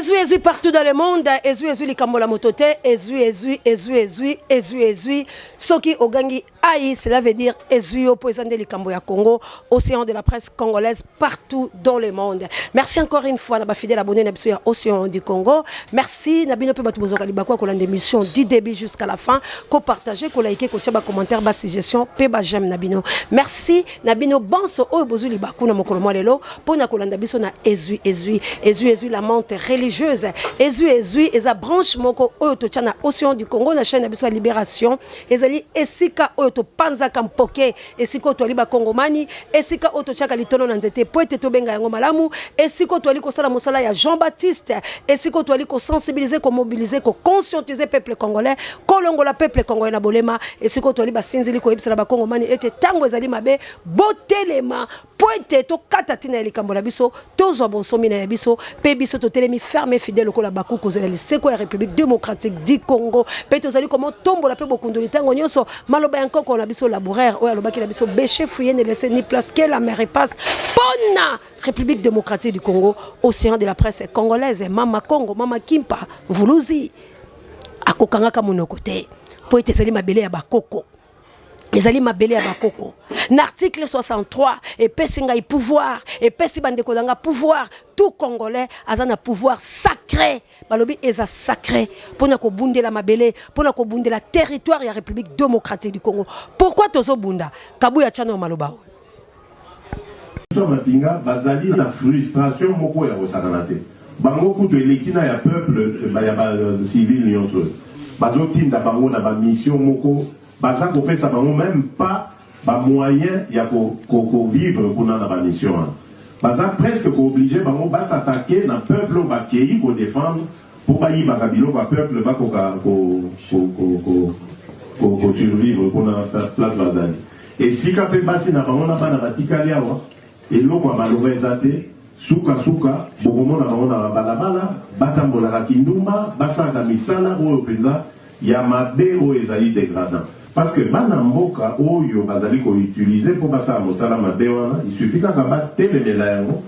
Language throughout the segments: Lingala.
Ezui partout dans le monde, ezui les kambola motote, ezui. Soki ogangi aïe, cela veut dire ezui au président de l'Ikambo ya Congo, océan de la presse congolaise partout dans le monde. Merci encore une fois, na fidèle abonné na biso ya Océan du Congo. Merci na bino pe batu bozoka libakwa ko lande émission du début jusqu'à la fin, ko partager, ko liker, ko tchaba commentaire, ba suggestion, pe ba j'aime na bino. Merci na bino bonso o bozu libaku na mokolo mo lelo, pona ko landa biso na ezui la monte religieuse, ezui eza branche moko o to tchana Océan du Congo na chaîne na biso ya Libération, ezali esika o to panza kampoke, esiko to liba kongomani, esika o to tchaka litono na nzete po ete to benga yango malamu, esiko to ali ko sala mosala ya Jean-Baptiste, esiko to ali ko sensibiliser, ko mobiliser, ko conscientiser peuple congolais, ko longola peuple congolais na bolema, esiko to ali ba sinzili ko yebisala ba kongomani ete tango ezali mabe botelema po ete to katatina ya likambo la biso, tozwa bonsomi na ya biso, pe biso to telemi ferme fidèle ko la baku ko zela liseko ya République démocratique du Congo, pe to zali komo tombola pe bokundoli tango nyonso maloba yanko ko na biso laboureur o alobaki na biso béché fouiller ne laisser ni place que la mer passe pona République démocratique du Congo, océan de la presse congolaise, mama Congo, mama Kimpa Vuluzi akokangaka monoko te po ete zali mabele ya bakoko. Les ali mabele ya bakoko. L'article 63 et pesinga y pouvoir et pesi bande kodanga pouvoir tout congolais azana pouvoir sacré. Balobi eza sacré pona ko bundela mabele, pona ko bundela territoire ya République démocratique du Congo. Pourquoi tozo bunda? Kabuya chano maloba. Mapinga bazali na frustration moko ya osakanate. Bango kuto elekina ya peuple ya civil nyonso. Bazotinda bango na ba mission moko. Baza ko pesa bango même pas ba moyen ya ko vivre kuna na ba mission. Baza presque ko obligé bango ba s'attaquer na peuple ba kei ko défendre pour ba yi ba kabilo ba peuple ba ko survivre kuna place bazali. Et si ka pe basi na bango na bana batikali awa eloko maloreza te suka bokomo na bango na balabala batambola kindumba basaka misala oyo penza ya mabe o ezali dégradant. Parce que bana mboka oyo bazali ko utiliser pour basala mosala mabe wana, il suffit kaka batelemela yango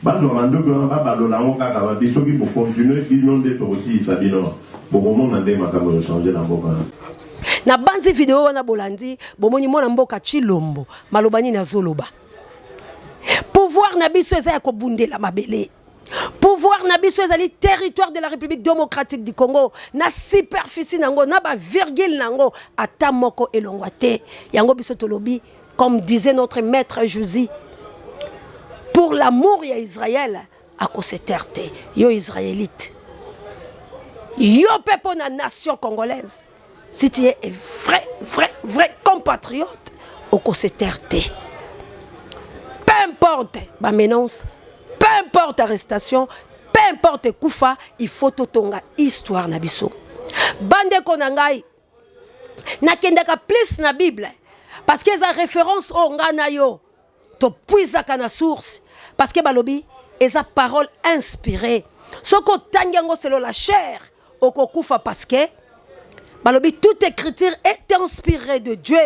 bazo mandoki wana babalola yango kaka babisoki pour continuer bino nde to aussi sabino bokomona nde makambo ya changer na mboka na banzi video wana bolandi bomoni mona mboka Chilombo malobani na zoloba pouvoir na biso eza ya kobundela mabele. Pouvoir na biso ezali territoire de la République démocratique du Congo na superficie nango na ba virgule nango ata moko elongwa te yango biso tolobi comme disait notre maître Josi pour l'amour ya Israël à koseterte yo israélite yo peuple na nation congolaise si tu es vrai compatriote au koseterte peu importe ma menace, peu importe arrestation, peu importe koufa, il faut totonga histoire na biso. Bande konangai, na kendaka plus na Bible, parce que eza référence au ngana yo, to puisaka na source, parce que balobi, eza parole inspirée. Soko tangiango selo la chair, oko koufa parce que, balobi, toute écriture est inspirée de Dieu.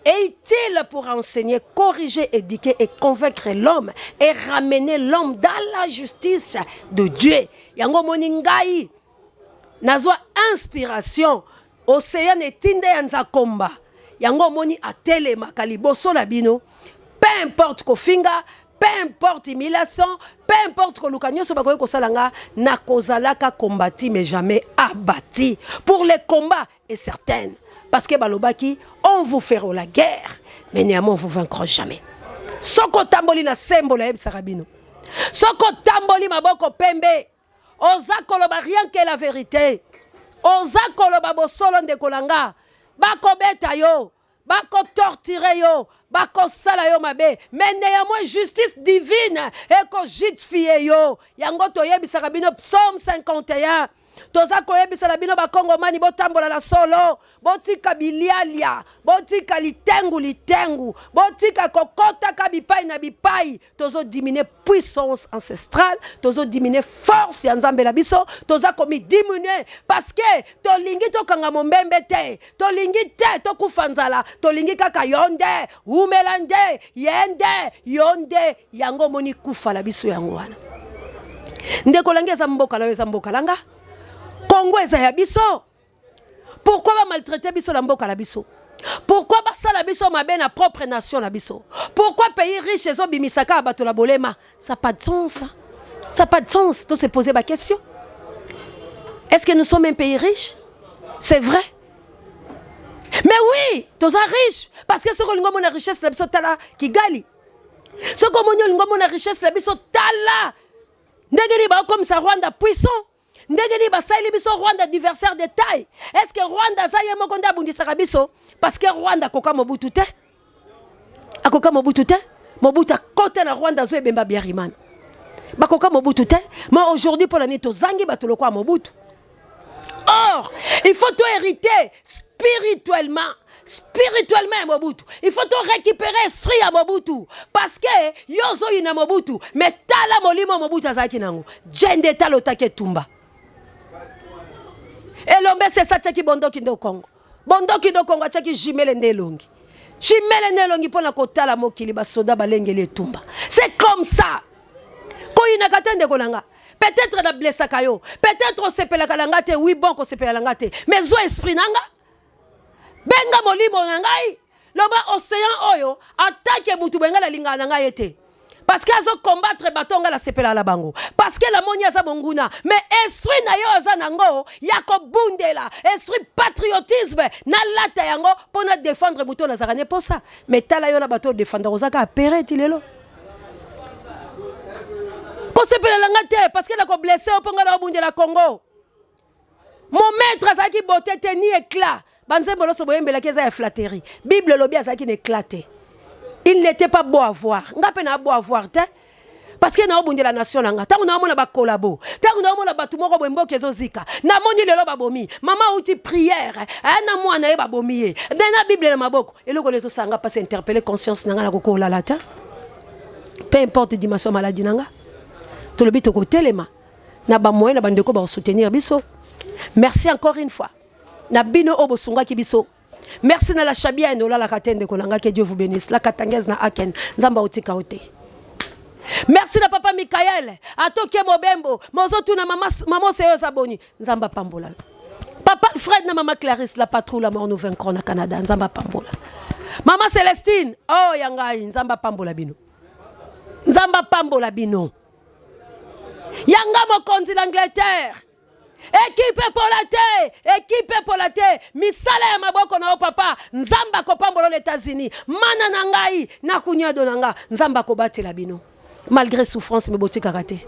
Et utile pour enseigner, corriger, éduquer et convaincre l'homme et ramener l'homme dans la justice de Dieu. Yango moningai nazwa inspiration océan etinde yanza komba. Yango moni atele makaliboso la bino. Peu importe ko finga, peu importe humiliation, peu importe ko lukanyo so bakoye ko salanga na kozalaka kombati mais jamais abattu. Pour les combats est certaine. Parce que balobaki, on vous fera la guerre, mais néanmoins on vous vaincra jamais. Soko tamboli na sembo la sarabino. Soko tamboli maboko pembe. Oza koloba rien que la vérité. Oza koloba bosolo de kolanga. Bako beta yo, bako torturer yo, bako sala yo mabe. Mais néanmoins justice divine et ko jitfie yo. Yango toyebi sarabino psaume 51. Toza koyebisa na bino bakongo mani botambola la solo botika bilialia botika litengu botika kokota ka bipai na bipai tozo diminuer puissance ancestrale tozo diminuer force ya nzambe la biso toza komi diminuer parce que tolingi tokanga mombembe te tolingi te tokufanzala tolingi kaka yonde umelande yende yonde yango moni kufa la biso yango wana ndeko langa eza mboka na yo eza mboka langa. Congo eza ya biso. Pourquoi va maltraiter biso la mboka la biso? Pourquoi ba sala biso mabe na propre nation la biso? Pourquoi pays riche ezo bimisaka bato la bolema? Ça n'a pas de sens ça. Ça n'a pas de sens. Tu se poser ma question. Est-ce que nous sommes un pays riche? C'est vrai. Mais oui, tu es riche. Parce que ce qu'on a la richesse, c'est la qui gagne. Ce qu'on a la richesse, c'est la ndegeni ba comme ça Rwanda puissant. Ndegeni ba saili biso Rwanda adversaire de taille. Est-ce que Rwanda ça yemo konda bundisaka biso parce que Rwanda koka Mobutu te? Akoka Mobutu te? Mobutu côté na Rwanda zo ebemba biarimana. Ba koka Mobutu te? Mais aujourd'hui pour l'année to zangi ba to lokwa Mobutu. Or, il faut tout hériter spirituellement. Spirituellement Mobutu. Il faut tout récupérer esprit à Mobutu. Parce que yozo ina Mobutu. Mais tala molimo Mobutu azaki nango. Jende talo take tumba. Et l'homme c'est ça qui bondoki do Congo. Bondoki do Congo tchaki jimele ndelongi. Jimele ndelongi pona kotala mokili ba soda balengele tumba. C'est comme ça. Ko ina katende kolanga. Peut-être na blessa kayo. Peut-être on sepela kalangate. Oui bon ko sepela langate. Mais zo esprit nanga. Benga molimo ngai. Loba océan oyo attaque mutu benga la linga nanga yete. Parce que azo combattre batonga la sepela la bango. Parce que la monia za monguna. Mais esprit na yo za nango yako bundela. Esprit patriotisme na lata yango pour na défendre mutu na zakane pour ça. Mais tala yo la bato défendre ozaka apere tilelo. Parce que la blessé au Ponga de la Congo. Mon maître a qui beauté ni éclat. Banze boloso boyembe la keza flatterie. Bible lobby a qui n'éclaté. Il n'était pas beau à voir. Nga pena beau à voir te. Parce que na obunde la nation nga. Tangu na mona ba collabo. Tangu na mona ba tumoko bombo kezo zika. Na moni lelo ba bomi. Maman outi prière. Na mwana e ba bomi. Dena Bible na maboko. Et le golezo sanga pas interpeller conscience nanga na koko la lata. Peu importe dimension maladie nanga. Tout le but au côté les mains. Na ba moyen na bandeko ba soutenir biso. Merci encore une fois. Na bino obo sunga ki biso. Merci na la chabia eno la katende kolanga que Dieu vous bénisse. La katangez na aken nzamba otika ote. Merci na papa Michael. Atoke mobembo. Mozo tu na maman seyo zaboni. Nzamba pambola. Papa Fred na maman Clarisse la patrouille la mort nous vaincrons na Canada. Nzamba pambola. Maman Célestine. Oh yangai nzamba pambola bino. Nzamba pambola bino. Yanga mokonzi l'Angleterre. Équipe pour la terre. Misala ya maboko na o papa. Nzamba ko pambolo les États-Unis. Mana nangai na kunya donanga. Nzamba ko batela bino. Malgré souffrance me boti karaté.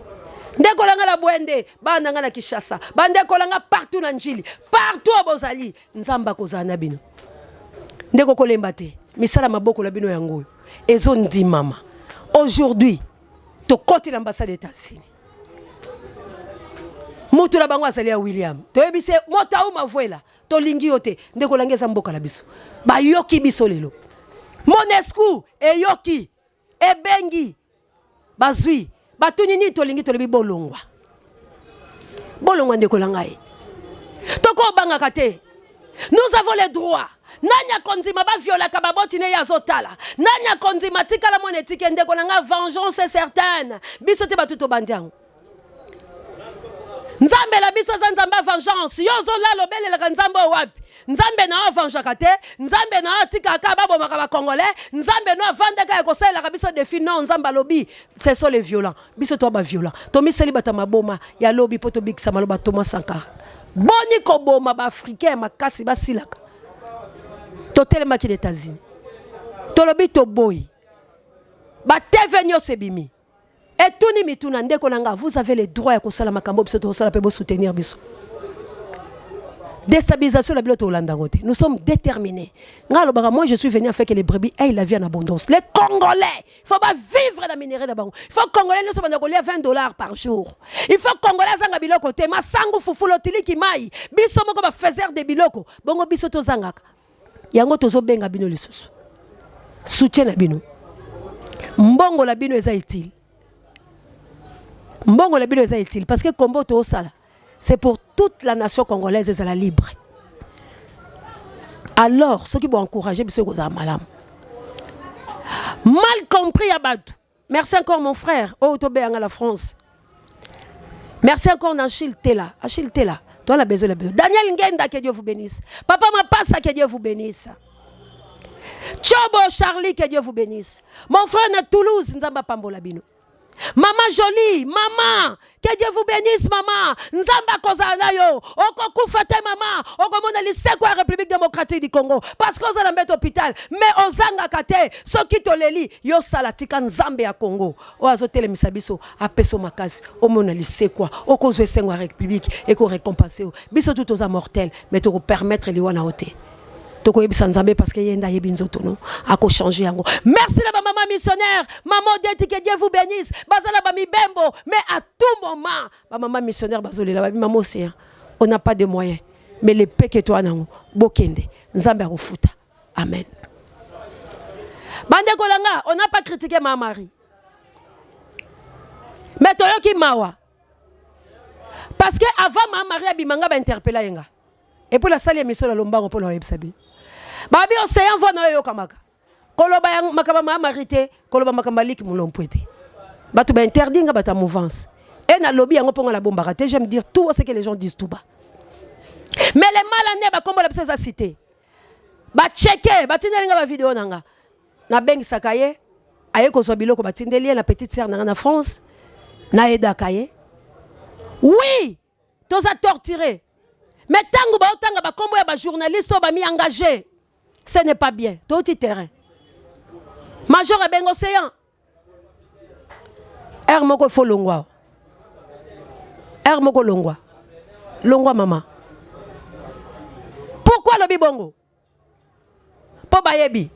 Ndeko langa la Bwende, banda nga na Kinshasa. Bandeko langa partout na Njili. Partout à Bozali. Nzamba ko zana bino. Ndeko ko lembate. Misala maboko la bino yango. Ezo ndi mama. Aujourd'hui, to côté l'ambassade des États-Unis. Mutu la bango azali ya William. To ebise mota uma vuela. To lingi yote. Ndeko langeza mboka la biso. Ba yoki biso lelo. Monescu e yoki. E bengi. Bazui. Batuni ni to lingi to lebi bolongwa. Bolongwa ndeko langai. Toko banga kate. Nous avons les droits. Nanya konzima ba viola kababoti ne yazotala. Nanya konzima tika la monetike ndeko langa vengeance est certaine. Biso te batuto bandiango. Nzambe la biso za nzamba vengeance. Yozo la lobele la nzambe wapi. Nzambe na vengeance kate. Nzambe na tika kababo makaba congolais. Nzambe na vandeka ekosela la biso défi non nzamba lobi. Ce sont les violents. Biso to ba violent. To miseli bata maboma ya lobi poto big samaloba Thomas Sankara. Boni ko boma ba africain makasi ba silaka. To telema ki les États-Unis. To lobi to boy. Ba tevenyo sebimi. Et tout ni mituna ndeko nanga, vous avez le droit à kosala makambo biso to sala pe bo soutenir biso. Déstabilisation la biloto Hollande. Nous sommes déterminés. Moi je suis venu à faire que les brebis aient la vie en abondance. Les Congolais, il faut pas vivre la minerai de bango. Il faut Congolais nous sommes à $20 par jour. Il faut Congolais zanga biloko te ma sangu fufulo tili ki mai. Biso moko ba faiseur de biloko. Bongo biso to zangaka. Yango tozo benga bino lisusu. Soutien na bino. Mbongo la bino eza utile. Mbongo la bino eza utile parce que combo to sala. C'est pour toute la nation congolaise et la libre. Alors, ceux qui vont encourager, c'est que malam. Mal compris à Badou. Merci encore mon frère. Oh, Tobé à la France. Merci encore Achille Tela. Achille Tela. Toi, la besoin, la besoin. Daniel Ngenda, que Dieu vous bénisse. Papa Mapassa, que Dieu vous bénisse. Chobo Charlie, que Dieu vous bénisse. Mon frère à Toulouse, Nzamba Pambola Bino. Maman jolie, maman, que Dieu vous bénisse, maman. Nzamba Kozana yo, oko kufate maman, oko mona lycée quoi République démocratique du Congo. Parce qu'on a un hôpital, mais ozanga kate, so ki toleli, yo salatika Nzambe ya Congo. O azotele misabiso, apeso makasi, o mona lycée quoi, oko zwe sengwa République, et ko récompenser. Biso tout aux mortels, mais to permettre liwana ote. Parce que yenda yebinzoto no ako changer yango. Merci la maman missionnaire, maman Deti, que Dieu vous bénisse. Bazala ba mi bembo, mais à tout moment, ma maman missionnaire bazole la maman aussi. On n'a pas de moyens, mais les paix que toi nango bokende. Nzambe akofuta. Amen. Bande kolanga, on n'a pas critiqué ma Marie. Mais toyoki mawa. Parce que avant ma Marie abimanga ba interpella yenga. Et pour la salle émission la lomba on peut le sabi. Babi océan voit na yo kamaka. Koloba yang makaba ma marité, koloba makamba lik mulompuete. Batu ba interdit nga bata mouvance. Et na lobby yango ponga la bomba raté, j'aime dire tout ce que les gens disent tout bas. Mais les malanais ba kombo la pesa cité. Ba checker, ba tindeli nga ba vidéo nanga. Na bengi sakaye, aye ko so biloko ba tindeli na petite sœur nanga na France. Na eda kaye. Oui, tous a torturé. Mais tant que les journalistes sont mis engagés, ce n'est pas bien. Tout le terrain. Major et ben océan. Moko fo longwa. Moko longwa. Longwa maman. Pourquoi le bibongo? Pour bayebi.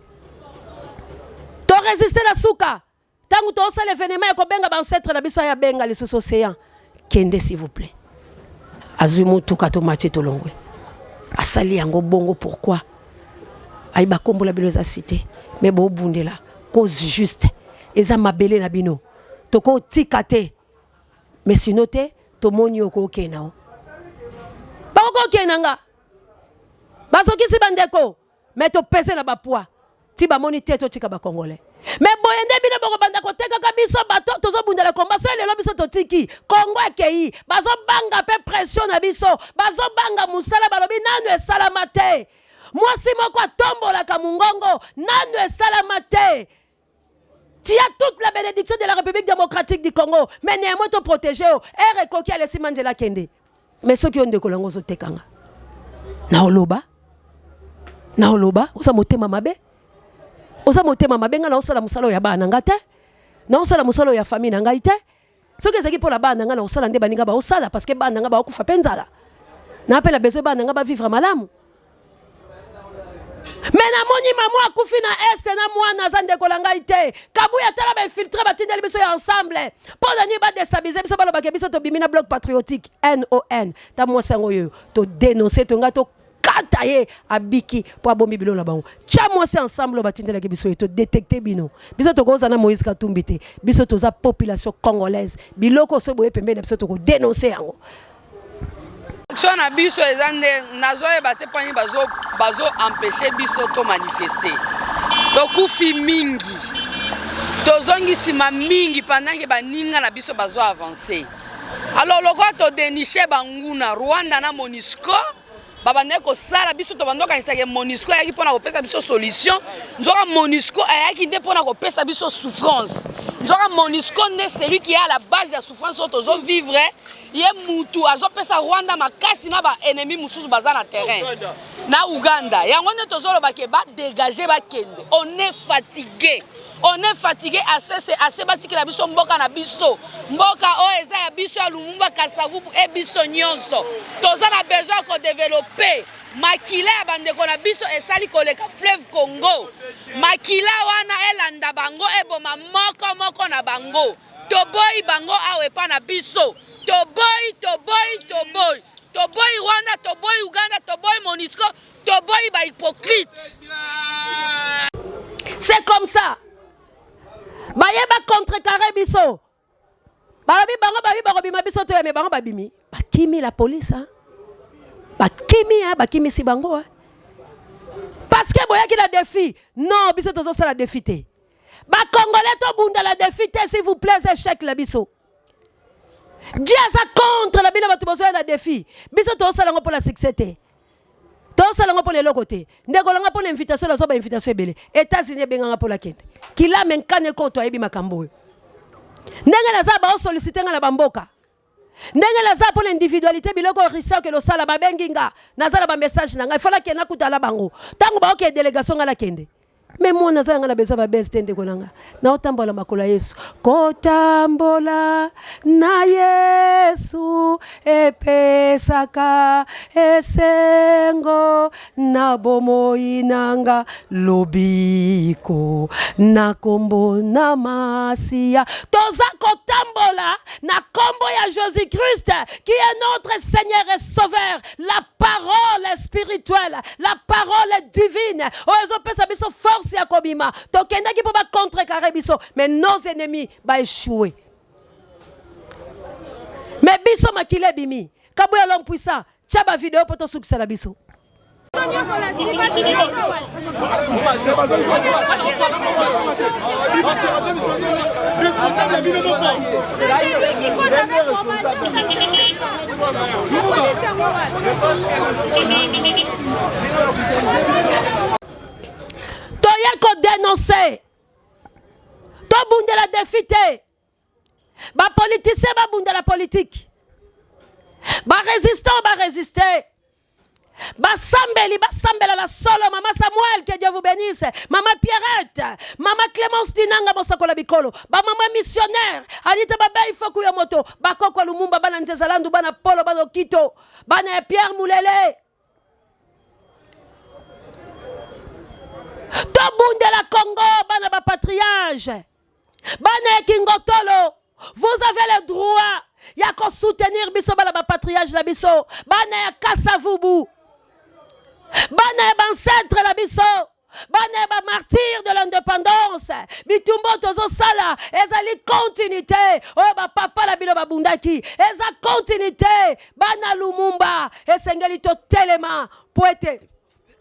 Tu résisté la souka. Tant que tu as l'événement, tu as benga ancêtre la biso ya benga les sous océan. Kende s'il vous plaît. Azumu tukato mati tolongwe. Asali yango bongo pourquoi? Aïba kombo la beloza cité. Mais bo bunde la cause juste. Eza mabele na bino. Toko tikate. Mais sinon te to moni oko kenao. Ba oko kenanga. Baso kisi bandeko. Mais to pese na ba poids. Ti ba moni te to tika ba congolais. Mais boyende bino boko banda ko teka ka biso bato tozo bunda la combat so lelo biso to tiki Congo akei bazo banga pe pression na biso bazo banga musala balobi nanu esalamate moi si moko tombola ka mungongo nanu esalamate. Tu as toute la bénédiction de la République démocratique du Congo mais néanmoins te protéger et recoki ale simandela kende mais ceux qui ont de kolongo zo tekanga na oloba osa motema mabe. Osa motema mabenga na osala musalo ya bana ngate na osala musalo ya famille na ngaite soki ezaki pour la bana nga na osala nde baninga ba osala parce que bana nga ba okufa penzala na appela besoin bana nga ba vivre malamu mais na moni maman akufi na est na mwana za ndeko la ngaite kabuya tala ba infiltrer ba tindeli biso ya ensemble pour dani ba déstabiliser biso ba ba biso to bimina bloc patriotique NON ta mo sango yo to dénoncer to nga to kataye abiki pour bombi bilo la bango cha moi c'est ensemble batindela ke biso to détecter bino biso to koza na Moïse Katumbi te biso to za population congolaise biloko so boye pembe na biso to ko dénoncer yango action na biso ezande nazoye bate pani bazo empêcher biso to manifester to kufi mingi to zongi sima mingi pendant que baninga na biso bazo avancer alors loko to dénicher banguna Rwanda na MONUSCO babane ko sala biso to bandoka isake MONUSCO yaki pona ko pesa biso solution nzoka MONUSCO ayaki nde pona ko pesa biso souffrance nzoka MONUSCO ne celui qui est à la base de la souffrance oto vivre ye mutu azo pesa Rwanda makasi na ba ennemi mususu baza na terrain na Uganda yango ne tozolo ba ke ba dégager ba kende on est fatigué. On est fatigué assez batiki la biso mboka na biso mboka o eza ya biso ya Lumumba Kasavu e biso nyonso toza na besoin ko développer makila ya bandeko na biso esali koleka fleuve Congo makila wana elanda bango eboma moko na bango toboyi bango awe pa na biso toboyi Rwanda toboyi Uganda toboyi MONUSCO toboyi ba hypocrite. C'est comme ça. Bayeba contrecarrer biso. Babi bango biso to yeme bango babimi. Bakimi la police hein. Bakimi si bango hein. Parce que boya ki la défi. Non, biso tozo sala défité. Ba congolais to bunda la défité s'il vous plaît, échec la biso. Dieu est contre la bino batu bozoya na défi. Biso to salango pour la succès. To salango pour les locotés. Ndeko langa pour l'invitation la soba invitation belé. États-Unis benga pour la kente. Kila menkane konto ebi makambo. Ndenge la za ba solliciter nga na bamboka. Ndenge la za pour l'individualité biloko risa que lo sala ba benginga. Na za ba message na nga. Il faut la kena kutala bango. Tango ba ok délégation nga la kende. Mais moi na zanga na besoin ba beste ndeko langa. Na otambola makolo Yesu. Kotambola na Yesu epesaka esengo na bomoi nanga lobiko na kombo na masia. Toza kotambola na kombo ya Jésus-Christ qui est notre Seigneur et Sauveur. La parole spirituelle, la parole divine. Ozo pesa biso force ya kobima. Tokenda ki po ba contrecarrer biso, mais nos ennemis ba échouer. Mais biso makile bimi. Kabuya l'homme puissant. Tchaba vidéo pour to succès la biso. Toya ko dénoncer. To bunde la défité. Ba politicien ba bunde la politique. Ba résistant ba résister. Basambeli, basambela la solo, maman Samuel, que Dieu vous bénisse, maman Pierrette, maman Clémence Dinanga, Bosakola Bikolo, ba maman missionnaire, Anita Baba, il faut que y moto, Bakoko Lumumba, Bana Nzezalandu, Bana Polo, Bana Kito, Bana Pierre Moulele. Tobunde la Congo, Bana ba patriage, Bana Kingotolo, vous avez le droit, ya ko soutenir biso bana ba patriage la biso, Bana ya Kasavubu. Bana ancêtre la biso, bana martyr de l'indépendance, bitumbo tozo sala, ezali continuité, oh ba papa la bilo babundaki, eza continuité, bana Lumumba, esengeli to telema, poète,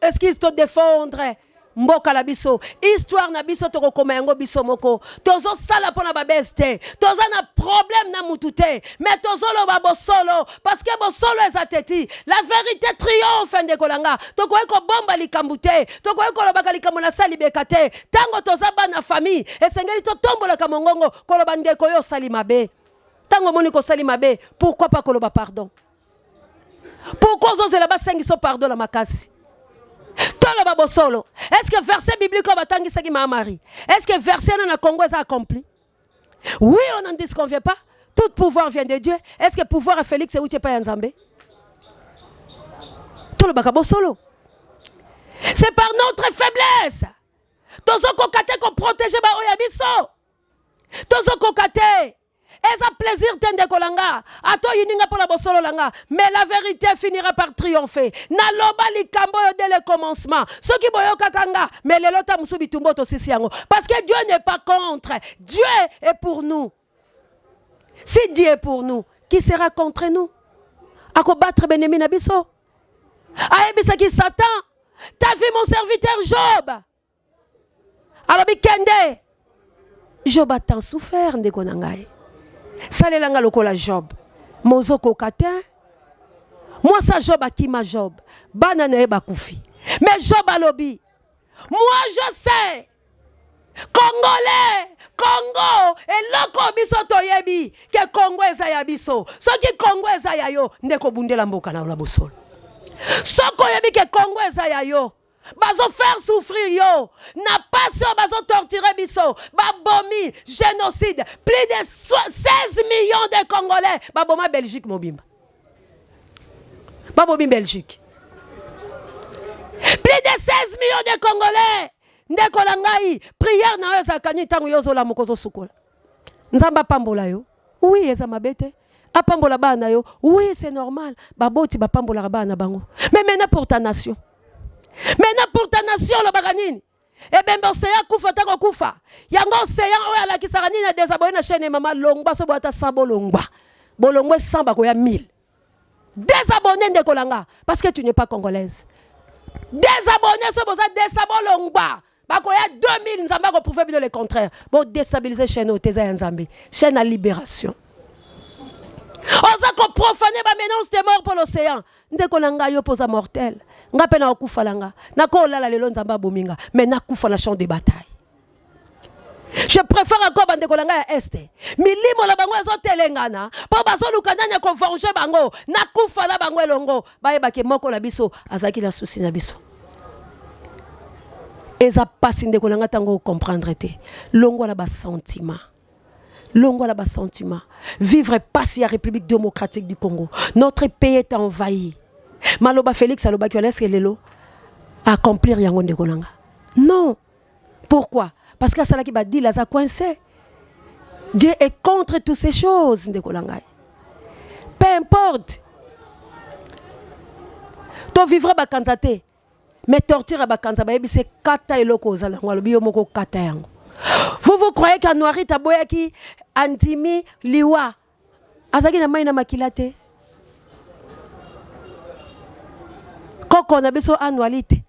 esquisse to défendre. Mboka la biso, histoire na biso to komengo biso moko. Tozo sala pona ba beste. Tozo na problème na mutute. Mais tozo lo babo solo parce que bo solo ezateti. La vérité triomphe ndeko langa. Toko eko bomba likambute. Toko eko lo baka likambo na sali bekate. Tango toza bana famille, esengeli to tombola kamongongo koloba ndeko yo sali mabe. Tango moni ko sali mabe, pourquoi pas koloba pardon? Pourquoi ozo la ba sengiso pardon la makasi? Est-ce que verset biblique est-ce que verset dans le Congo est accompli? Oui, on n'en disconvient pas. Tout pouvoir vient de Dieu. Est-ce que le pouvoir est Félix et où tu n'es pas en Zambé? Tout le bagabo solo. C'est par notre faiblesse. Tozo kokate ko protéger ba oyabiso. Tozo kokate. Et ça plaisir tende kolanga. Ato yininga pour la bosolo langa. Mais la vérité finira par triompher. Na loba likambo yo dès le commencement. Ce qui boyo kakanga. Mais le lota musubi tumboto sisi yango. Parce que Dieu n'est pas contre. Dieu est pour nous. Si Dieu est pour nous, qui sera contre nous? Ako battre benemi na biso. Aebisa ki Satan. T'as vu mon serviteur Job? Alors bikende. Job a tant souffert ndeko nangai. Salelanga lokola Job. Mozoko katin. Moi ça Job a qui ma Job. Banane eba koufi. Mais Job a lobby. Moi je sais. Congolais. Congo. Et loko biso toyebi. Que Congo ezaya biso. So ki Congo ezaya yo. Ndeko bundela mboka na la bosol. Soko yebi que Congo ezaya yo. Bazo faire souffrir yo. N'a pas sur bazo torturer biso. Babomi, génocide. Plus de 16 millions de Congolais. Baboma Belgique mobimba. Babomi Belgique. Plus de 16 millions de Congolais. Ndeko langai. Prière na yo zakani tangu yo zola mokozo sukola. Nzamba pambola yo. Oui, eza mabete. Apambola bana yo. Oui, c'est normal. Baboti ba pambola bana bango. Mais maintenant pour ta nation. Maintenant pour ta nation le baganine. Eh ben Océan kufa tako kufa. Yango Océan oya la kisarani na désabonné na chaîne mama longba so boata sabo longba. Bolongwe 100 bakoya 1000. Désabonné ndeko langa parce que tu n'es pas congolaise. Désabonné so boza désabo longba. Bakoya 2000 nzamba ko prouver le contraire. Bon déstabiliser chaîne au teza nzambe. Chaîne à libération. Oza ko profaner ba mélange de mort pour l'océan. Ndeko na nga yo posa mortel. Nga pe na okufa langa. Na ko lala lelo nzamba bominga. Mais na kufa na champ de bataille. Je préfère encore bande kolanga ya este. Milimo la bango ezo telengana. Po bazo lukanya ko forger bango. Na kufa la bango elongo. Ba yeba ke moko la biso azaki la souci na biso. Eza pasi ndeko langa tango comprendre te. Longo la ba sentiment. Longo la ba sentiment. Vivre pas la République démocratique du Congo. Notre pays est envahi. Maloba Félix aloba ki laisse lelo accomplir yango ndeko langa. Non. Pourquoi? Parce que ça qui va dire, là, ça coincé. Dieu est contre toutes ces choses. Peu importe. Tu vivras à Kanzate. Mais torture à Kanzate, c'est kata et loko. Vous croyez qu'à Noiri, Taboya qui Antimi, Liwa. Azaki na maina makilate. Koko na beso annualité.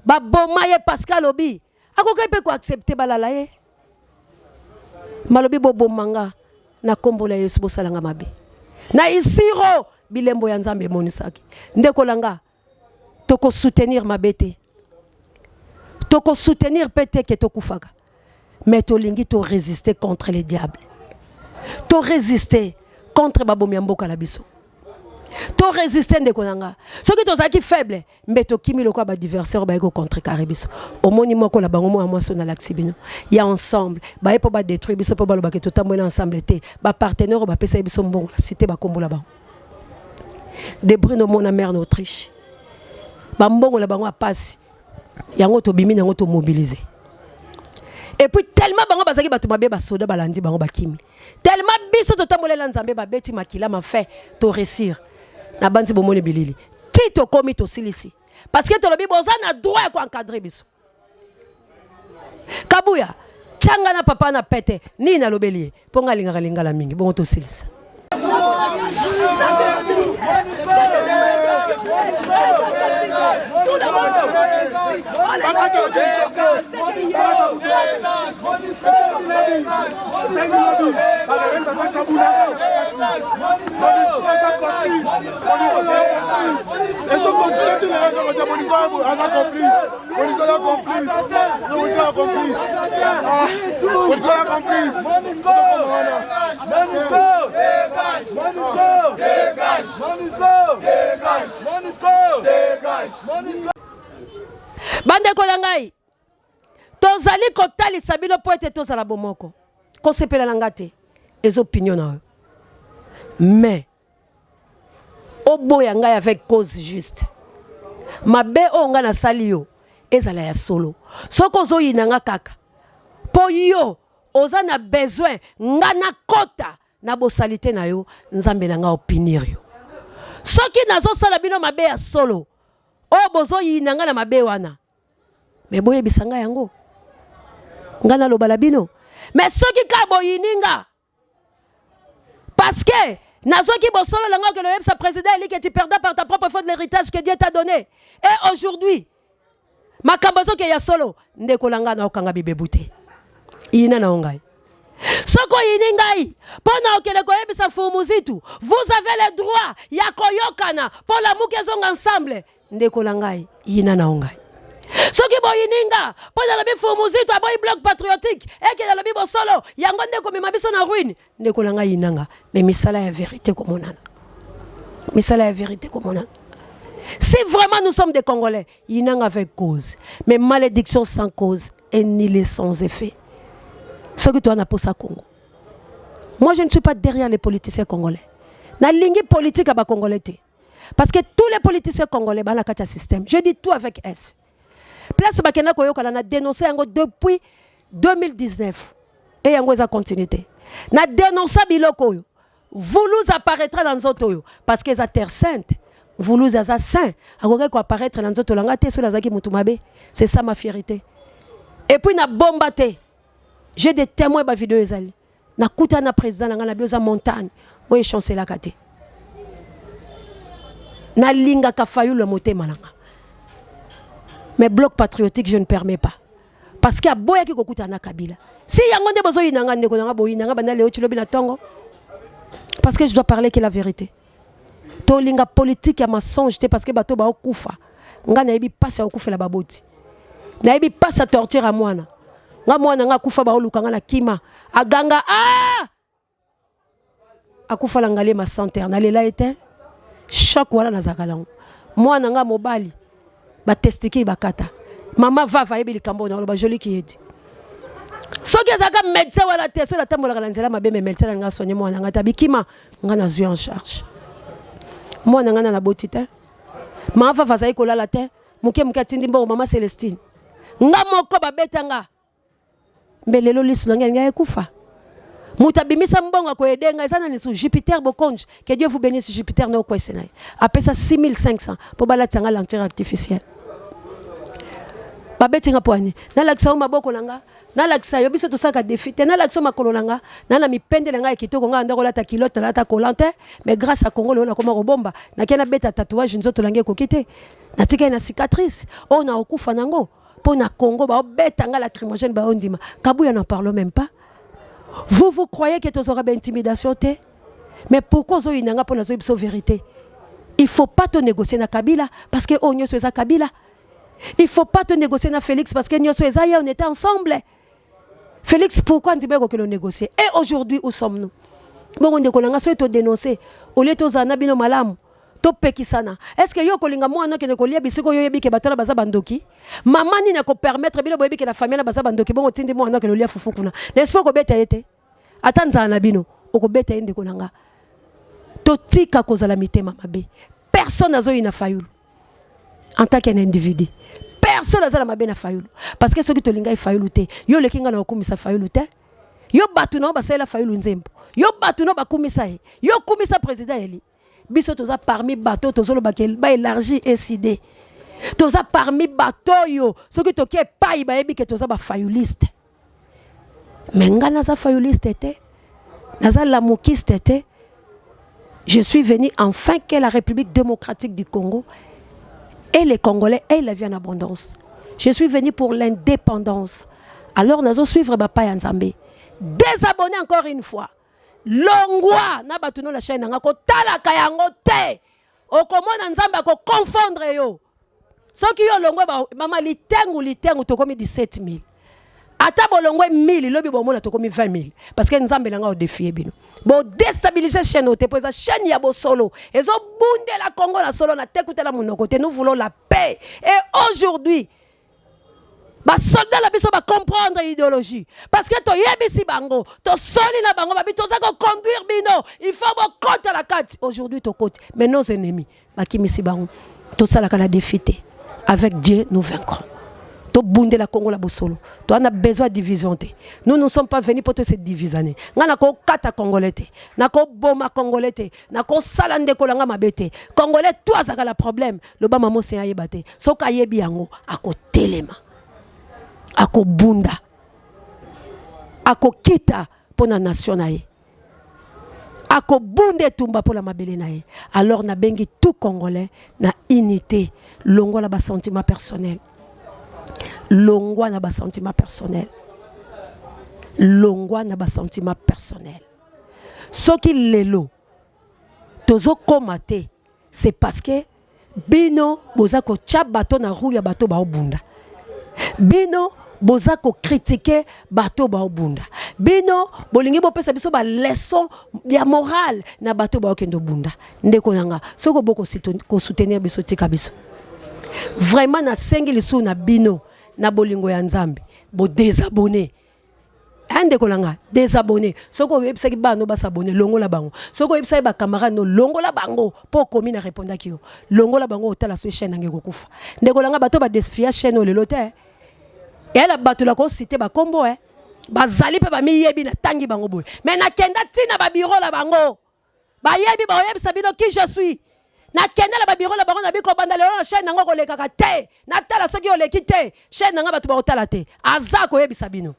Ba bomaye Pascal Obi. Ako kay pe ko accepter balala ye. Malobi bobo manga na kombola Yesu bosalanga mabe. Na isiro bilembo ya Nzambe monisaki. Ndeko langa toko soutenir mabete. Toko soutenir pete ke tokufaka. Mais to lingi to résister contre les diables. To résister contre babomi mboka la biso. To résister ndeko langa. Ce qui tozaki faible, mais to kimi lokwa ba adversaire ba eko contre karibiso. Omoni moko la bango mo amoso na laxibino. Ya ensemble, ba epo ba détruire biso po ba lo ba ke totamona ensemble te. Ba partenaire ba pesa biso mbongo la cité ba kombola ba. De Bruno mona mère d'Autriche. Ba mbongo la bango a passe. Yango to bimi yango to mobiliser. Et puis tellement bango bazaki ba to mabe ba soda balandi bango ba kimi. Tellement biso to tamolela nzambe ba beti makila ma fait to réussir. Na banzi bomone bilili tito komi to silisi parce que to lobi boza na droit ko encadrer biso kabuya changa na papa na pete ni na lobelie ponga linga la mingi bon to silisa Bande kolangai tozali kotali sabino poete tozala bomoko ko sepela langate les opinions na mais oboya ngai avec cause juste mabe onga na salio ezala ya solo soko zo yinanga kaka po yo oza na besoin nga na kota na bosalité na yo nzambe na nga opinir yo soki nazo sala bino mabe ya solo o bozo yinanga na mabe wana mais boye bisanga yango ngana lo balabino mais soki ka boyininga parce que nazoki bosolo langa que le sa président eli que tu perdras par ta propre faute l'héritage que Dieu t'a donné et aujourd'hui makambazo ke ya solo ndeko langa na okanga bibebute ina na ongai soko yiningai pona okele ko yebisa fumuzitu vous avez le droit ya koyokana pour la mukezonga ensemble ndeko langai ina na ongai soki boyininga pona la bifumuzitu aboyi bloc patriotique eke la bibo solo yango ndeko mema biso na ruine ndeko langai inanga mais misala ya vérité komonana misala ya vérité komonana. Si vraiment nous sommes des Congolais, il n'y a avec cause. Mais malédiction sans cause et ni sans effet. Ce que tu as pour ça Congo. Moi, je ne suis pas derrière les politiciens congolais. La ligne politique à Congolais. Parce que tous les politiciens congolais, bah, un système. Je dis tout avec S. Place Bakena Koyoka, on a dénoncé depuis 2019. Et on a continuité. On a dénoncé Biloko. Voulous apparaîtra dans Zotoyo. Parce qu'ils ont terre sainte. Voulous aza saint, akoka ko apparaître dans notre langue te sur la zaki mutumabe, c'est ça ma fierté. Et puis na bombaté. J'ai des témoins ba vidéo ezali. Na kuta na président nga na bioza montagne, oye chancela kate. Na linga ka fayu le motema nanga. Mais bloc patriotique je ne permets pas. Parce que boya ki kokuta na Kabila. Si yango nde bozo yinanga ndeko nanga boyinanga banda leo chilobi na tongo. parce que je dois parler que la vérité. To linga politique ya mensonge parce que bato ba okufa. Nga na yebi passe okufa la baboti. Na yebi passe torture à mwana. Nga mwana nga kufa ba oluka nga na kima. Aganga akufa la ngale ma santé na lela était choc wala na zakalango. Mwana nga mobali ba testiki bakata. Mama va yebi likambo na ba joli ki yedi. Soki azaka médecin wala te so la tambola la nzela mabe me médecin nga soigner mwana nga tabikima nga na zui en charge. Mwana nga na botite. Mama va zayi kolala te. Muke atindi mbo mama Célestine. Nga moko babeta nga. Mbelelo lisu nga nga ekufa. Mutabimisa mbongo ko edenga ezana ni su Jupiter bokonje. Que Dieu vous bénisse Jupiter no kwesena. Appelle ça 6500 pour balati nga l'entière artificielle. Babeti nga poani. Na lakisa maboko nanga. Na lakisa yo biso to saka défi. Na lakisa makolo nanga. Na na mipende nga ekitoko nga ndako lata kilote lata kolante. Mais grâce à Congo na koma robomba. Na kena beta tatouage nzoto lange kokite. Na tika na cicatrice. On a okufa nango. Pour na Congo ba beta nga lacrymogène ba ondima. Kabuya n'en parle même pas. Vous croyez que tu auras intimidation te? Mais pourquoi vous avez une vérité? Il ne faut pas te négocier na Kabila parce que on est sur Kabila. Il ne faut pas te négocier na Félix parce que on était ensemble. Félix, pourquoi on dit que l'on négocie? Et aujourd'hui, où sommes-nous? Bon, on dit que l'on a te dénoncer. Au lieu de zanabino malam. Est-ce que yo kolinga mwana ke kolia bisiko yo yebi ke batala baza bandoki maman ni na ko permettre bino boyebi ke la famille na baza bandoki bon otindi mwana ke lolia fufu kuna n'est-ce pas ko beta yete atanza na bino oko beta ende kolanga to tika kozala mitema mabe personne azo ina fayulu en tant qu'un individu personne azala mabe na fayulu parce que soki to linga fayulu te yo le kinga na okumisa fayulu te yo batu na basela fayulu nzembo yo batu na bakumisa yo kumisa président eli biso toza parmi bateau tozolo ba élargi SID toza parmi bateau yo soki toki epai bayebi ke toza ba fayuliste mais nga naza fayuliste te naza lamokiste te. Je suis venu enfin que la République démocratique du Congo et les Congolais aient la vie en abondance. Je suis venu pour l'indépendance. Alors nous allons suivre Bapa Nzambe. Désabonner encore une fois. Longwa na batuno la chaîne nga ko talaka yango te okomona nzamba ko confondre yo soki yo longwe ba mama litengu tokomi 17000 ata bolongwe 1000 lobi bomona tokomi 20000 parce que nzambe langa o défier bino bo déstabiliser chaîne te poza chaîne ya bo solo ezo bunde la Congo la solo na tekutela munoko te nous voulons la paix et aujourd'hui ba soldat la biso ba comprendre idéologie parce que to yebisi bango to soli na bango ba bito za ko conduire bino il faut ba côté la carte aujourd'hui to côté mais nos ennemis ba kimisi bango to sala kala défité avec Dieu nous vaincrons to bunde la Congo la bosolo to on a besoin de division te nous ne sommes pas venus pour te cette divisionner ngana ko kata congolais te na ko boma congolais te na ko sala ndeko langa mabete congolais toi ça la problème le ba mamo c'est ayebate so ka yebi yango ako telema ako bunda ako kita pour la nation nae ako bunde tumba pour la mabele nae alors na bengi tout congolais na unité longwa na ba sentiment personnel longwa na ba sentiment personnel longwa na ba sentiment personnel soki lelo tozo komate c'est parce que bino bozako tcha bato na rue ya bato ba obunda bino bozako critiquer bato ba obunda bino bolingi bo pesa biso ba leçon ya morale na bato ba okendo bunda ndeko nanga soko boko ko soutenir biso tika biso vraiment na sengi lisu na bino na bolingo ya nzambe bo désabonner ndeko nanga désabonner soko website bano ba s'abonner longo la bango soko website ba camarade no longo la bango po komi na répondre ki yo longo la bango otala so chaîne ngeko kufa ndeko nanga bato ba desfier chaîne le lote. Et la bato la ko cité ba kombo bazali pe ba mi yebi na tangi bango boy mais na kenda tina ba bureau la bango ba yebi sabino qui je suis na kenda la ba bureau la bango na biko banda le na chaîne ngo ko le kaka te na tala soki o le kite chaîne nga bato ba otala te azako yebi sabino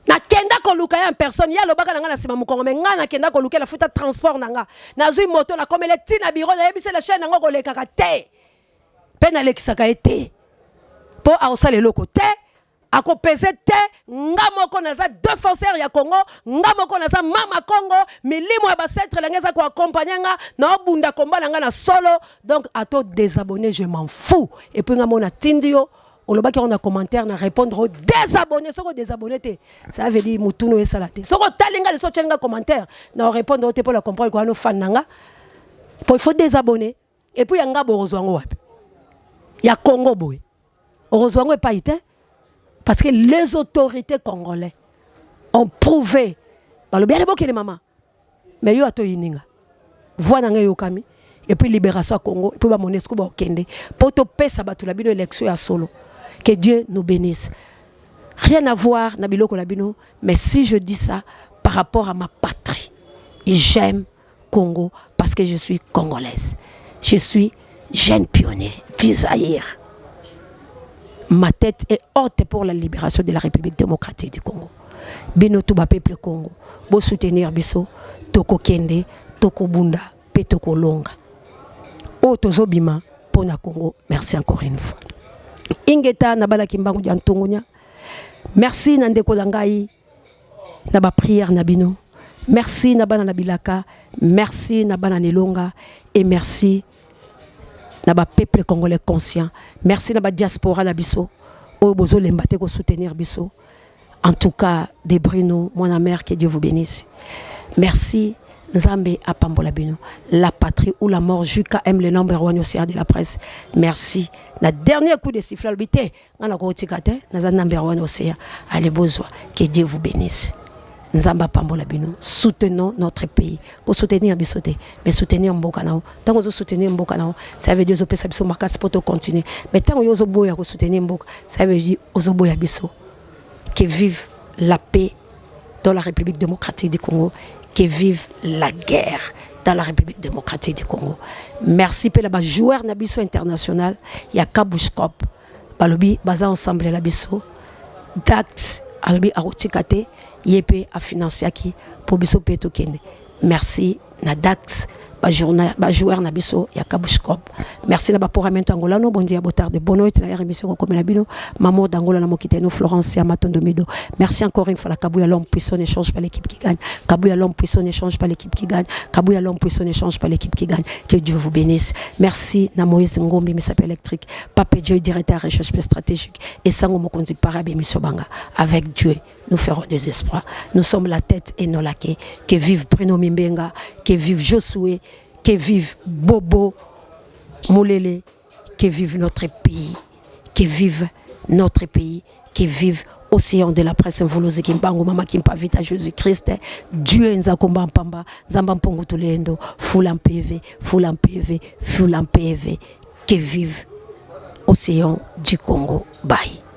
na kenda ko luka ya personne ya lobaka nga na sima mukongo mais nga na kenda ko luka la futa transport nga na zui moto la comme le tina bureau na yebi c'est la chaîne ngo ko le kaka te pe na le kisaka ete po a osale loko te ako pese te nga moko naza défenseur ya Congo nga moko naza mama Congo milimo ya basetre langeza ko accompagner nga na obunda komba nga na solo donc ato désabonner je m'en fous et puis nga mona tindio oloba ki on a commentaire na répondre aux désabonnés soko désabonner te ça veut dire mutuno esalate soko talinga le sotenga commentaire na répondre te pour la comprendre ko no fan nanga pour il faut désabonner et puis yanga borozwango wapi ya Congo boy borozwango pas ité parce que les autorités congolais ont prouvé par le bien de les maman mais yo ato yininga voix nanga yokami et puis libération à Congo et puis ba monesco ba okende pour to pesa batula bino élection ya solo. Que Dieu nous bénisse. Rien à voir, Nabilo Kolabino, mais si je dis ça par rapport à ma patrie, j'aime Congo parce que je suis congolaise. Je suis jeune pionnier d'Isaïr. Ma tête est haute pour la libération de la République démocratique du Congo. Bino Touba peuple Congo, bo soutenir biso, toko kende, toko bunda, pe toko longa. O tozo bima pona Congo. Merci encore une fois. Ingeta nabala kimbangu jantongonya. Merci nandeko langai naba prière nabino. Merci nabana nabilaka. Merci nabana nelonga et merci naba peuple congolais conscient. Merci naba diaspora nabiso. O bozo lembate ko soutenir biso. En tout cas, des Bruno, mon mère, que Dieu vous bénisse. Merci. Nzambe apambola bino. La patrie ou la mort, Juka aime le nombre one océan de la presse. Merci. La dernière coup de sifflet, l'obité. Nana ko tikate, naza number one océan. Allez besoin. Que Dieu vous bénisse. Nzamba apambola bino. Soutenons notre pays. Pour soutenir bisoté, mais soutenir mboka nao. Tant que vous soutenez mboka nao, ça veut dire que vous avez marqué pour continuer. Mais tant que vous avez soutenir mboka, ça veut dire que vous avez biso. Que vive la paix dans la République démocratique du Congo. Que vive la guerre dans la République démocratique du Congo. Merci pour les joueurs nabiso international. Il y a Kabushkop. Balobi baza ensemble la biso. Dact albi arotikate yepe a financier qui pour biso peto kende. Merci na Dact ba joueur nabiso ya Kabushkop. Merci na ba pour amento angolano bon dia botard de bono et la émission comme la bino maman d'Angola na mokiteno Florence ya Matondomido. Merci encore une fois la Kabouya l'homme puissant n'échange pas l'équipe qui gagne. Kabouya l'homme puissant n'échange pas l'équipe qui gagne. Kabouya l'homme puissant n'échange pas l'équipe qui gagne. Que Dieu vous bénisse. Merci na Moïse Ngombi Misape électrique. Pape Dieu directeur recherche stratégique et Sango Mokonzi Parabe Misobanga. Avec Dieu nous ferons des espoirs. Nous sommes la tête et non la quai. Que vive Bruno Mimbenga, que vive Josué, que vive Bobo Moulele, que vive notre pays, que vive notre pays, que vive Océan de la presse Mvolozi Kimbango Mama Kimpa Vita Jésus-Christ. Dieu Nzakomba Mpamba, Zamba Mpongo Tulendo, Foulam PV, Foulam PV, Foulam PV, que vive Océan du Congo. Bye.